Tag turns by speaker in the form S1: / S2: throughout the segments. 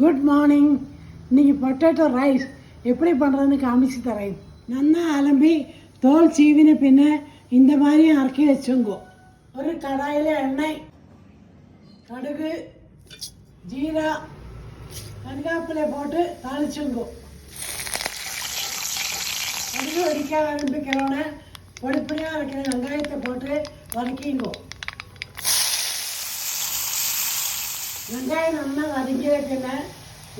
S1: Good morning. இன்றைக்கி potato rice எப்படி பண்ணுறதுன்னு காமிச்சு தரேன். நல்லா அலம்பி தோல் சீவின பின்ன இந்த மாதிரி அரைக்கி வச்சுங்கோ. ஒரு கடாயில் எண்ணெய், கடுகு, ஜீரா, கருவேப்பிலை போட்டு தாளிச்சுங்கோ. கடுகு வெடிக்க ஆரம்பிக்கிறோன்னே பொடிப்படியாக இருக்கிற வெங்காயத்தை போட்டு வதக்கிங்கோ. வெங்காயம் நல்லா வதக்கிய பின்ன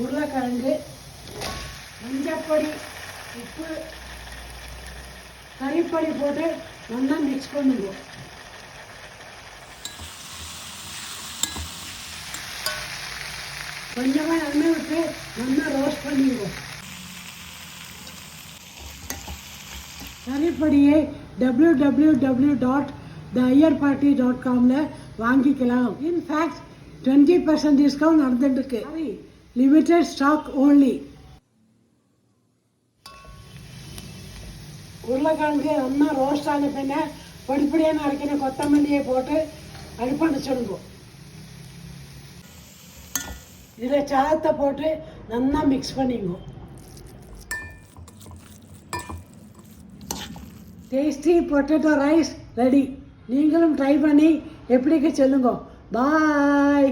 S1: உருளைக்கிழங்கு, மஞ்சப்பொடி, உப்பு, கறிப்பொடி போட்டு நல்லா மிக்ஸ் பண்ணுங்க. கொஞ்சமாக எண்ணெய் விட்டு நல்லா ரோஸ்ட் பண்ணிங்க. கறிப்பொடியை www.theayarparty.com வாங்கிக்கலாம். இன்ஃபேக்ட் 20% டிஸ்கவுண்ட் நடந்துட்டுருக்கு. Limited stock only. உருளைக்கிழங்கு நல்லா ரோஸ்ட் ஆன பின்ன பொடிப்படியான அரைக்கின கொத்தமல்லியை போட்டு அடுப்படைச்சிடுங்க. இதில் சாதத்தை போட்டு நல்லா மிக்ஸ் பண்ணிங்க. Tasty potato rice ready. நீங்களும் ட்ரை பண்ணி எப்படிக்கு சொல்லுங்க. பாய்.